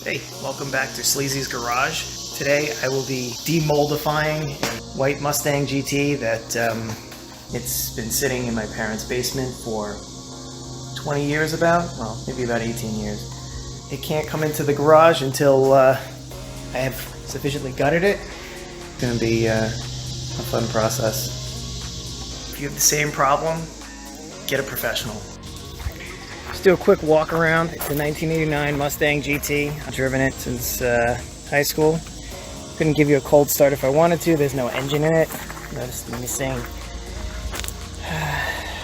Hey, welcome back to Sleazy's Garage. Today I will be demoldifying a white Mustang GT that it's been sitting in my parents' basement for 20 years well, maybe about 18 years. It can't come into the garage until I have sufficiently gutted it. It's going to be a fun process. If you have the same problem, get a professional. Just do a quick walk around. It's a 1989 Mustang GT. I've driven it since high school. Couldn't give you a cold start if I wanted to. There's no engine in it. Notice the missing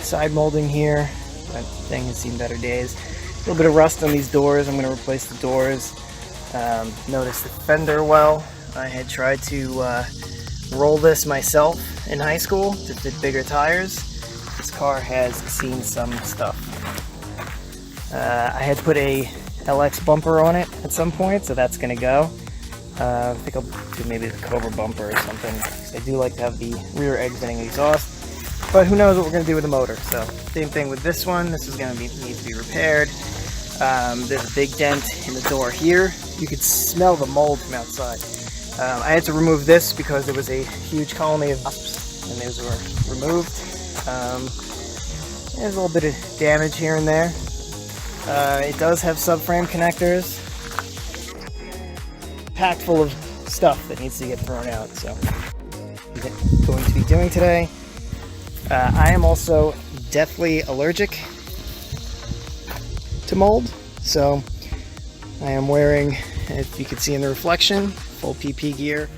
side molding here. That thing has seen better days. A little bit of rust on these doors. I'm going to replace the doors. Notice the fender well. I had tried to roll this myself in high school to fit bigger tires. This car has seen some stuff. I had put a LX bumper on it at some point, so that's going to go. I think I'll do maybe the Cobra bumper or something, because I do like to have the rear exiting exhaust. But who knows what we're going to do with the motor. So same thing with this one. This is going to need to be repaired. There's a big dent in the door here. You could smell the mold from outside. I had to remove this because there was a huge colony of wasps, and those were removed. There's a little bit of damage here and there. It does have subframe connectors, packed full of stuff that needs to get thrown out. So I'm going to be doing today. I am also deathly allergic to mold, so I am wearing, if you can see in the reflection, full PP gear.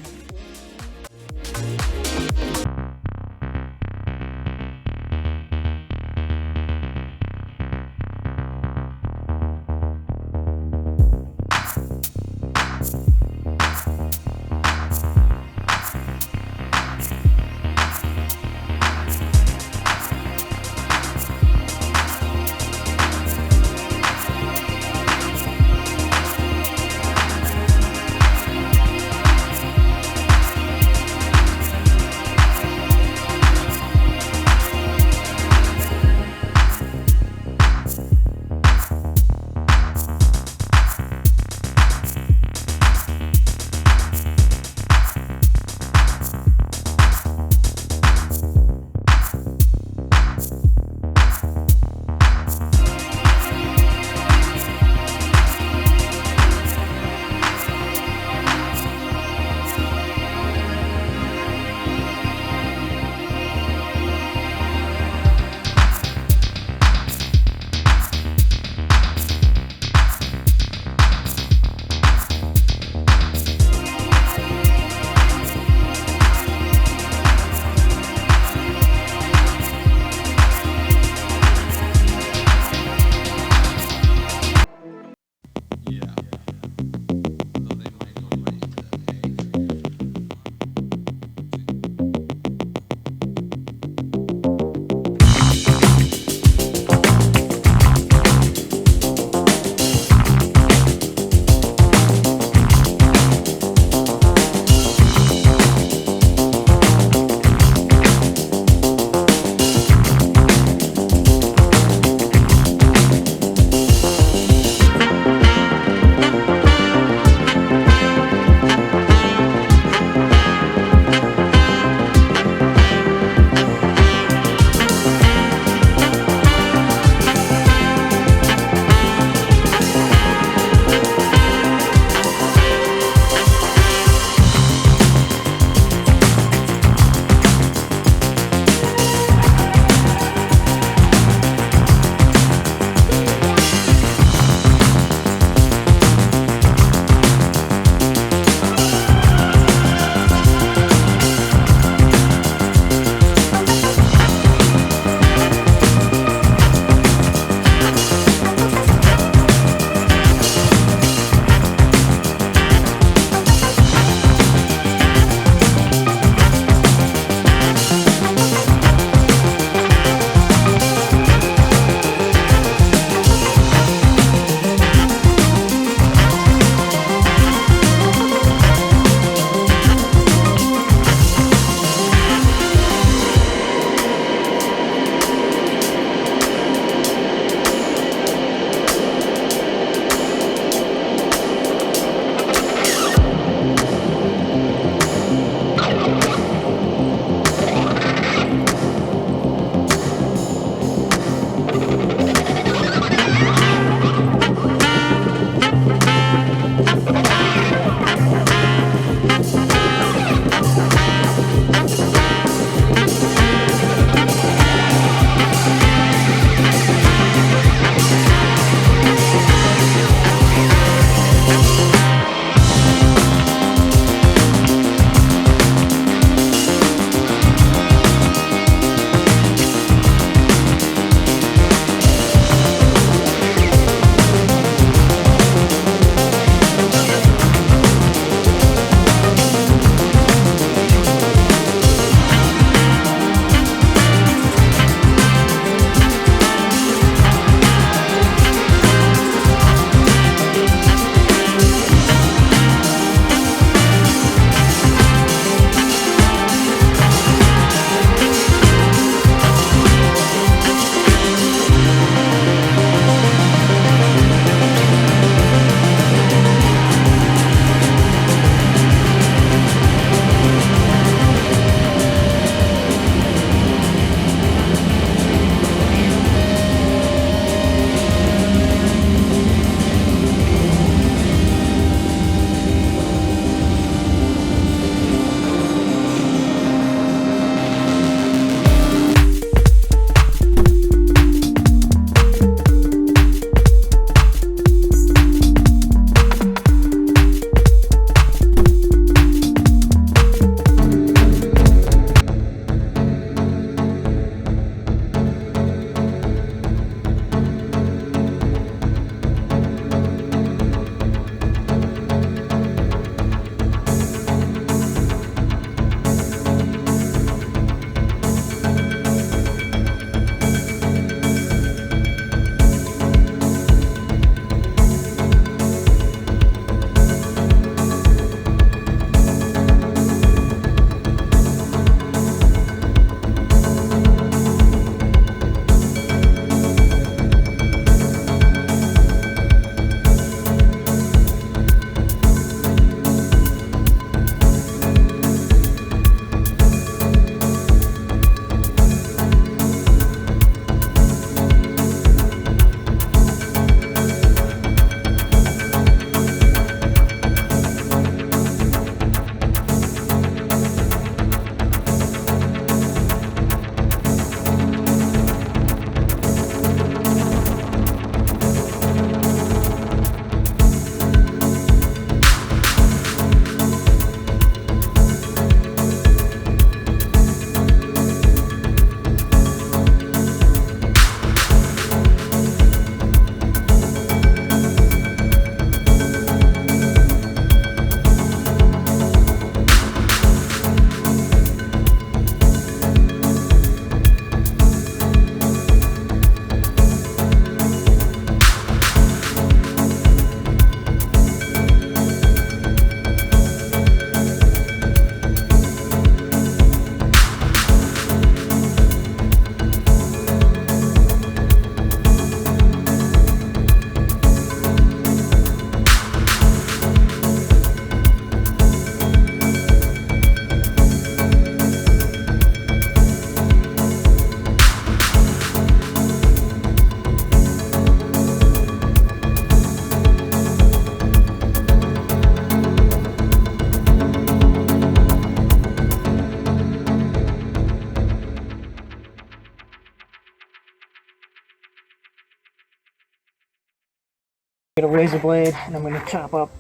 Get a razor blade and I'm going to chop up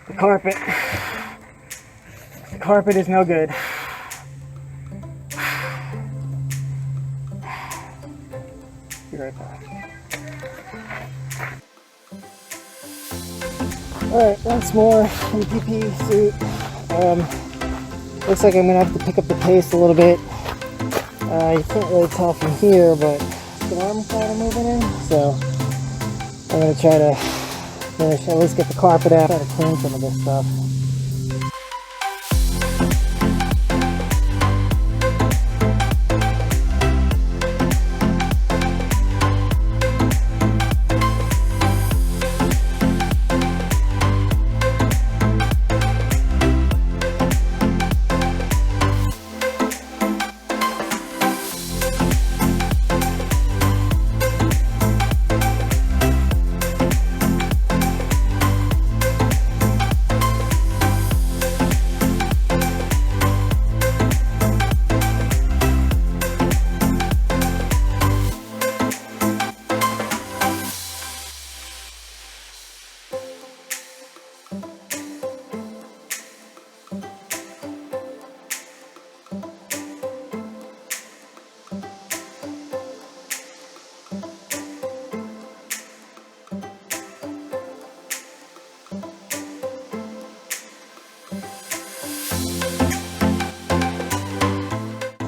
the carpet. The carpet is no good. Be right back. Alright, once more in the PP suit. Looks like I'm going to have to pick up the pace a little bit. You can't really tell from here, but storm kind of moving in, so I'm going to try to finish, at least get the carpet out, try to clean some of this stuff.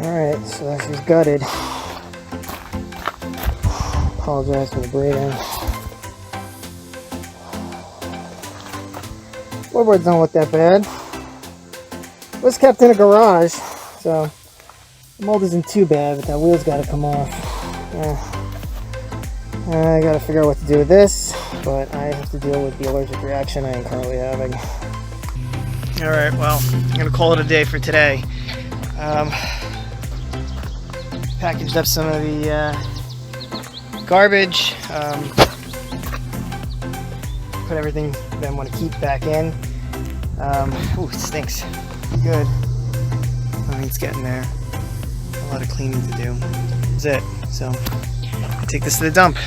Alright, so she's gutted. Apologize for the breathing. Floorboards don't look that bad. It was kept in a garage, so the mold isn't too bad, but that wheel's got to come off. I got to figure out what to do with this, but I have to deal with the allergic reaction I am currently having. Alright, well, I'm going to call it a day for today. Packaged up some of the garbage, put everything that I want to keep back in. Ooh, it stinks. Good. I mean, it's getting there. A lot of cleaning to do. That's it. So, I take this to the dump.